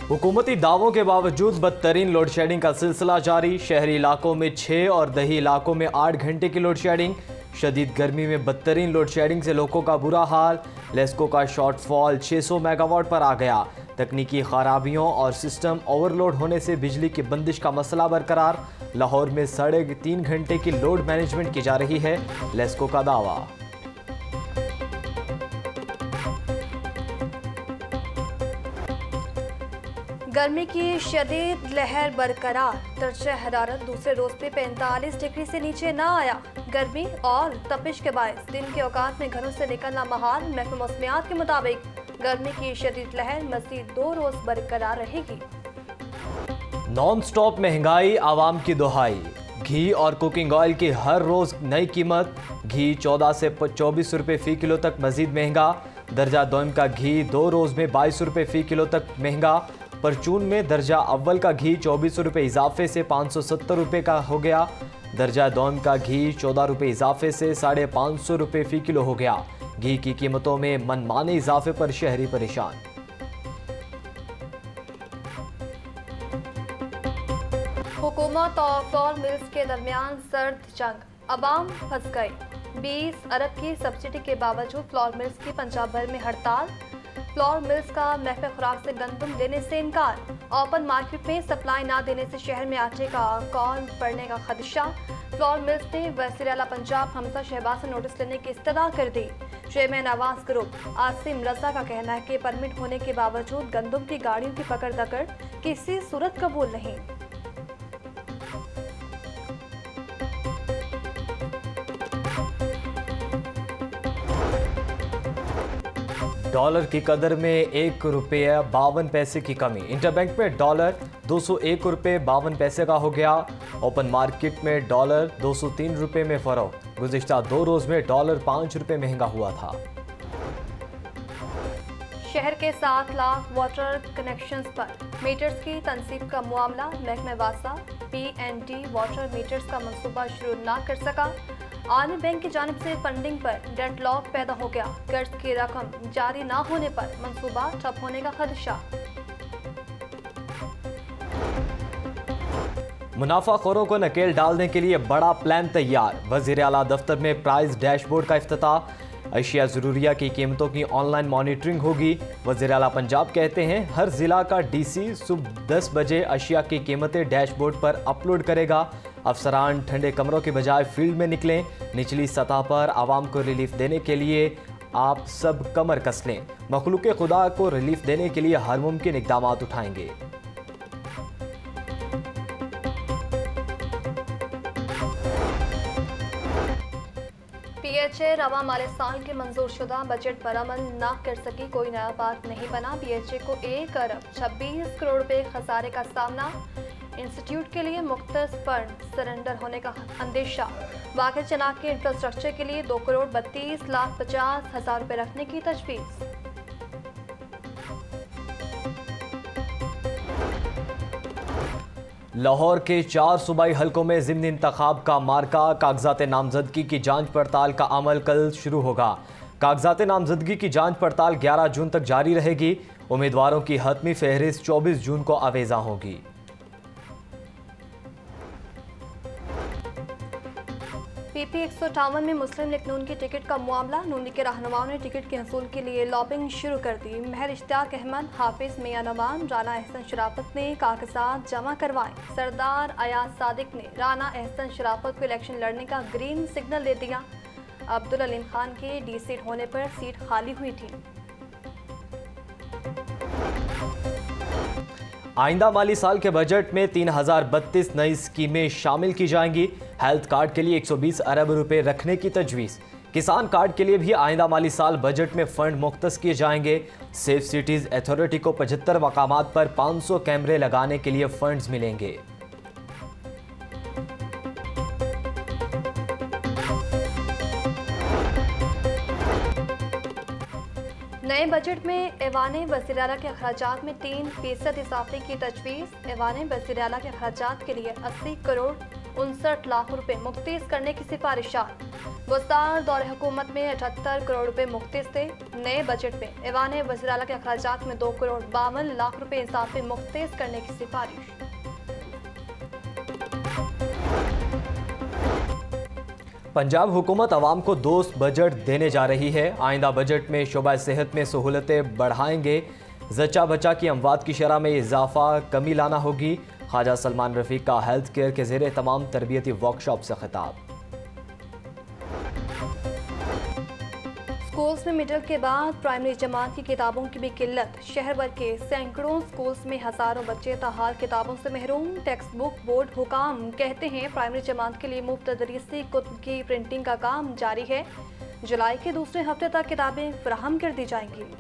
हुकूमती दावों के बावजूद बदतरीन लोड शेडिंग का सिलसिला जारी। शहरी इलाकों में 6 और दही इलाकों में 8 घंटे की लोड शेडिंग। शदीद गर्मी में बदतरीन लोड शेडिंग से लोगों का बुरा हाल। लेस्को का शॉर्टफॉल 600 मेगावाट पर आ गया। तकनीकी खराबियों और सिस्टम ओवरलोड होने से बिजली की बंदिश का मसला बरकरार। लाहौर में 3.5 घंटे की लोड मैनेजमेंट की जा रही है, लेस्को का दावा। गर्मी की शदीद लहर बरकरार। दर्जा हरारत दूसरे रोज पे 45 डिग्री से नीचे न आया। गर्मी और तपिश के बायस दिन के औकात में घरों से निकलना महाल। महकमा मौसमियात के मुताबिक गर्मी की शदीद लहर मज़ीद 2 रोज बरकरार रहेगी। नॉन स्टॉप महंगाई, आवाम की दुहाई। घी और कुकिंग ऑयल की हर रोज नई कीमत। घी 14 से 24 रुपये फ़ी किलो तक मजीद महंगा। दर्जा दोम का घी 2 रोज में 22 रुपये फ़ी किलो तक महंगा। परचून में दर्जा अव्वल का घी 24 रुपये इजाफे से 570 रुपये का हो गया। दर्जा दोम का घी 14 रुपये इजाफे से 550 रुपये फ़ी किलो हो गया। घी की कीमतों में मनमाने इजाफे पर शहरी परेशान। हुकूमत और फ्लोर मिल्स के दरमियान सर्द जंग। अवाम फंस गए। 20 अरब की सब्सिडी के बावजूद फ्लोर मिल्स की पंजाब भर में हड़ताल। फ्लोर मिल्स का महफिल खुराक से गंदम लेने से इनकार। ओपन मार्केट में सप्लाई ना देने से शहर में आटे का कॉल पड़ने का खदशा। फ्लोर मिल्स ने वज़ीर आला पंजाब हमजा शहबाज से नोटिस लेने की इस्तदा कर दी। चेयरमैन आवास ग्रुप आसिम रजा का कहना है कि परमिट होने के बावजूद गंदम की गाड़ियों की पकड़ दकड़ किसी सूरत कबूल नहीं। डॉलर की कदर में 1 रुपया 52 पैसे की कमी। इंटरबैंक में डॉलर 201 रुपये 52 पैसे का हो गया। ओपन मार्केट में डॉलर 203 रुपये में फरोख्त। गुज़िश्ता 2 रोज में डॉलर 5 रुपये महंगा हुआ था। शहर के 7 लाख वाटर कनेक्शंस पर मीटर्स की तनसीब का मामला। महकमा वासा PND वाटर मीटर्स का मंसूबा शुरू ना कर सका। आलमी बैंक की जानिब से फंडिंग पर डेडलॉक पैदा हो गया। कर्ज की रकम जारी ना होने पर मंसूबा ठप होने का खदशा। मुनाफाखोरों को नकेल डालने के लिए बड़ा प्लान तैयार। वज़ीर आला दफ्तर में प्राइस डैशबोर्ड का इफ्तिताह। अशिया ज़रूरिया की कीमतों की ऑनलाइन मॉनिटरिंग होगी। वज़ीर आला पंजाब कहते हैं हर ज़िला का DC सुबह 10 बजे अशिया की कीमतें डैशबोर्ड पर अपलोड करेगा। अफसरान ठंडे कमरों के बजाय फील्ड में निकलें। निचली सतह पर आवाम को रिलीफ देने के लिए आप सब कमर कस लें। मखलूक़ खुदा को रिलीफ देने के लिए हर मुमकिन इक़दाम उठाएंगे। PHA रवा माली साल के मंजूर शुदा बजट पर अमल न कर सकी, कोई नया बात नहीं बना। PHA को 1 अरब 26 करोड़ रुपए खसारे का सामना। इंस्टीट्यूट के लिए मुख्तस फंड सरेंडर होने का अंदेशा। वाक़ई चनाक के इंफ्रास्ट्रक्चर के लिए 2 करोड़ 32 लाख 50 हज़ार रुपए रखने की तजवीज़। लाहौर के 4 सूबाई हलकों में ज़िमनी इंतखाब का मार्का। कागजात नामजदगी की जांच पड़ताल का अमल कल शुरू होगा। कागजात नामजदगी की जांच पड़ताल 11 जून तक जारी रहेगी। उम्मीदवारों की हतमी फहरिस्त 24 जून को आवेजा होगी। PP 158 में मुस्लिम लीग नून की टिकट का मामला। नूनी के रहनुमाओं ने टिकट के हसूल के लिए लॉबिंग शुरू कर दी। महर इश्तियाक अहमद, हाफिज मियां नमान, राना एहसन शराफत ने कागजात जमा करवाए। सरदार अयाज सादिक ने राना एहसन शराफत को इलेक्शन लड़ने का ग्रीन सिग्नल दे दिया। अब्दुल अलीम खान के D सीट होने पर सीट खाली हुई थी। आइंदा माली साल के बजट में 3032 नई स्कीमें शामिल की जाएंगी। हेल्थ कार्ड के लिए 120 अरब रुपए रखने की तजवीज़। किसान कार्ड के लिए भी आइंदा माली साल बजट में फंड मुख्तस किए जाएंगे। सेफ सिटीज़ अथॉरिटी को 75 मकामात पर 500 कैमरे लगाने के लिए फंड्स मिलेंगे। नए बजट में ऐवान वज़ीर आला के अखराजात में 3% इजाफे की तजवीज़। ऐवान वज़ीर आला के अखराजात के लिए 80 करोड़ 59 लाख रुपए मुख्तिस करने की सिफारिशात। वस्तार दौरे हुकूमत में 78 करोड़ रुपए मुख्तिस थे। नए बजट में ऐवान वज़ीर आला के अखराजात में 2 करोड़ 52 लाख रुपए इजाफे मुख्तिस करने की सिफारिश। पंजाब हुकूमत आवाम को दोस्त बजट देने जा रही है। आइंदा बजट में शोबा सेहत में सहूलतें बढ़ाएंगे। जच्चा बच्चा की अमवात की शरह में इजाफा कमी लाना होगी। ख्वाजा सलमान रफीक का हेल्थ केयर के ज़ेरे तमाम तरबियती वर्कशॉप से खिताब। स्कूल्स में मिडिल के बाद प्राइमरी जमात की किताबों की भी किल्लत। शहर भर के सैकड़ों स्कूल्स में हजारों बच्चे ताहाल किताबों से महरूम। टेक्स्ट बुक बोर्ड हुकाम कहते हैं प्राइमरी जमात के लिए मुफ्त तदरीसी कुतुब की प्रिंटिंग का काम जारी है। जुलाई के दूसरे हफ्ते तक किताबें फराहम कर दी जाएंगी।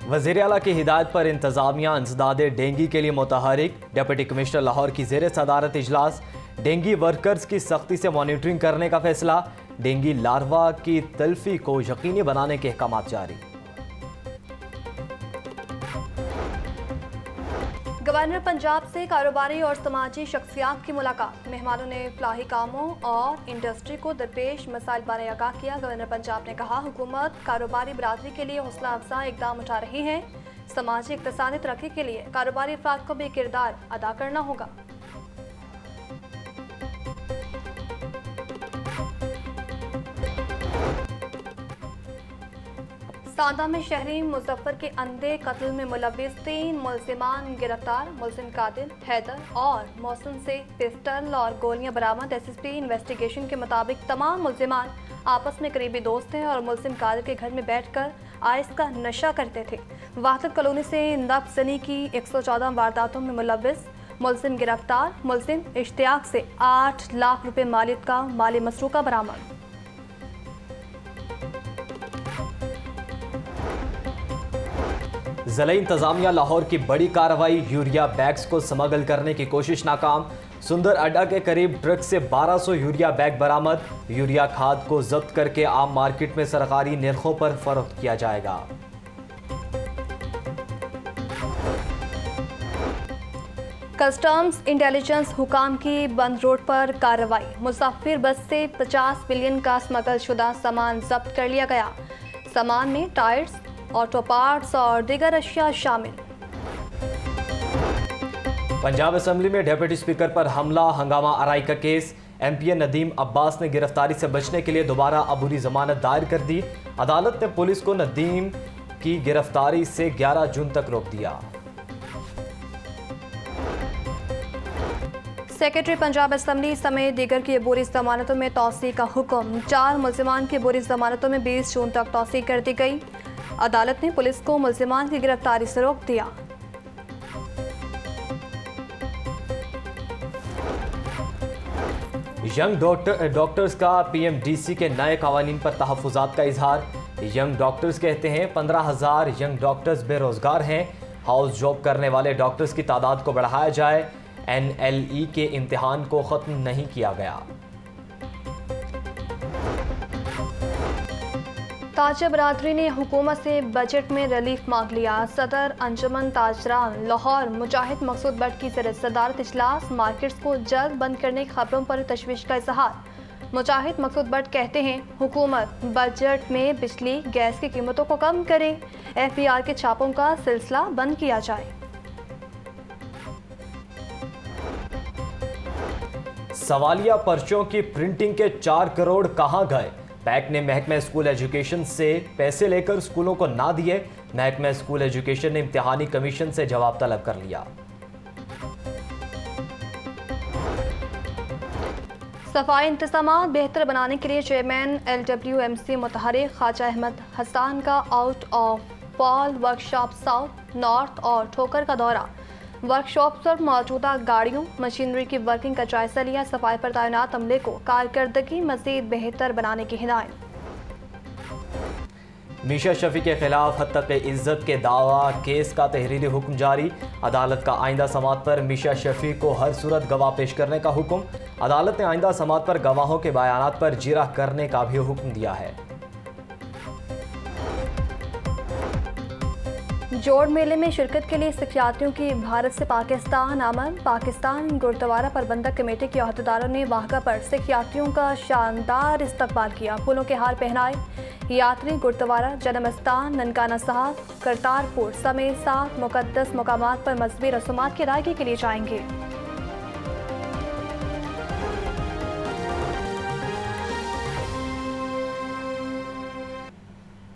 वज़ीर आला की हिदायत पर इंतज़ामिया इंसदाद डेंगी के लिए मुतहरिक। डिप्टी कमिश्नर लाहौर की ज़ेर सदारत इजलास। डेंगी वर्कर्स की सख्ती से मॉनिटरिंग करने का फैसला। डेंगी लार्वा की तल्फी को यकीनी बनाने के अहकाम जारी। गवर्नर पंजाब से कारोबारी और समाजी शख्सियात की मुलाकात। मेहमानों ने फलाही कामों और इंडस्ट्री को दरपेश मसाइल बारे आगाह किया। गवर्नर पंजाब ने कहा हुकूमत कारोबारी बरादरी के लिए हौसला अफजा इकदाम उठा रही है। समाजी इक़्तिसादी तरक्की के लिए कारोबारी अफराद को भी किरदार अदा करना होगा। सांदा में शहरी मुजफ्फर के अंधे कत्ल में मुलविस 3 मुल्जिमान गिरफ्तार। मुल्जिम कातिल हैदर और मौसम से पिस्टल और गोलियां बरामद। एसएसपी इन्वेस्टिगेशन के मुताबिक तमाम मुल्जिमान आपस में करीबी दोस्त हैं और मुल्जिम कातिल के घर में बैठकर आइस का नशा करते थे। वाहिद कॉलोनी से नब्ज़नी की 114 वारदातों में मुलविस मुल्जिम गिरफ्तार। मुल्जिम इश्तियाक से 8 लाख रुपए मालियत का माली मसरूका बरामद। ज़िला इंतज़ामिया लाहौर की बड़ी कार्रवाई। यूरिया बैग्स को स्मगल करने की कोशिश नाकाम। सुंदर अड्डा के करीब ट्रक से 1200 यूरिया बैग बरामद। यूरिया खाद को जब्त करके आम मार्केट में सरकारी निर्खों पर फरोख्त किया जाएगा। कस्टम्स इंटेलिजेंस हुकाम की बंद रोड पर कार्रवाई। मुसाफिर बस से 50 बिलियन का स्मगल शुदा सामान जब्त कर लिया गया। सामान में टायर्स, ऑटो पार्ट्स और दीगर अशिया शामिल। पंजाब असेंबली में डिप्टी स्पीकर पर हमला हंगामा आराई का केस। एमपीए नदीम अब्बास ने गिरफ्तारी से बचने के लिए दोबारा अबूरी जमानत दायर कर दी। अदालत ने पुलिस को नदीम की गिरफ्तारी से 11 जून तक रोक दिया। सेक्रेटरी पंजाब असेंबली समेत दीगर की अबूरी जमानतों में तौसी का हुक्म। 4 मुल्जिमान की अबूरी जमानतों में 20 जून तक तौसी कर दी गई। अदालत ने पुलिस को मुल्जिमान की गिरफ्तारी से रोक दिया। यंग डॉक्टर्स का पीएमडीसी के नए कानून पर तहफ़्फ़ुज़ात का इजहार। यंग डॉक्टर्स कहते हैं 15,000 यंग डॉक्टर्स बेरोजगार हैं। हाउस जॉब करने वाले डॉक्टर्स की तादाद को बढ़ाया जाए। NLE के इम्तिहान को ख़त्म नहीं किया गया। ताजर बरादरी ने हुकूमत से बजट में रिलीफ मांग लिया। सदर अंजुमन ताजरान लाहौर मुजाहिद मकसूद बट की सदारत इजलास। मार्केट्स को जल्द बंद करने की खबरों पर तशवीश का इजहार। मुजाहिद मकसूद बट कहते हैं हुकूमत बजट में बिजली गैस की कीमतों को कम करे। FBR के छापों का सिलसिला बंद किया जाए। सवालिया पर्चों की प्रिंटिंग के 4 करोड़ कहां गए? पैक ने महकमा स्कूल एजुकेशन से पैसे लेकर स्कूलों को ना दिए। महकमा स्कूल एजुकेशन ने इम्तिहानी कमीशन से जवाब तलब कर लिया। सफाई इंतजामात बेहतर बनाने के लिए चेयरमैन LWMC मुतहरिक ख्वाजा अहमद हसन का out of fall workshop south, north और ठोकर का दौरा। वर्कशॉप पर मौजूदा गाड़ियों मशीनरी की वर्किंग का जायजा लिया। सफाई पर तैनात अमले को कारकर्दगी मजीद बेहतर बनाने की हिदायत। मीशा शफी के खिलाफ हद तक इज्जत के दावा केस का तहरीरी हुक्म जारी। अदालत का आइंदा समाअत पर मीशा शफी को हर सूरत गवाह पेश करने का हुक्म। अदालत ने आइंदा समाअत पर गवाहों के बयानात पर जीरा करने का भी हुक्म दिया है। जोड़ मेले में शिरकत के लिए सिख यात्रियों की भारत से पाकिस्तान आमद। पाकिस्तान गुरुद्वारा प्रबंधक कमेटी के अहदेदारों ने वाहगा पर सिख यात्रियों का शानदार इस्तकबाल किया। फूलों के हार पहनाए यात्री गुरुद्वारा, जन्म स्थान ननकाना साहब, करतारपुर समेत 7 मुकद्दस मकामात पर मजहबी रसूमात की अदायगी के लिए जाएंगे।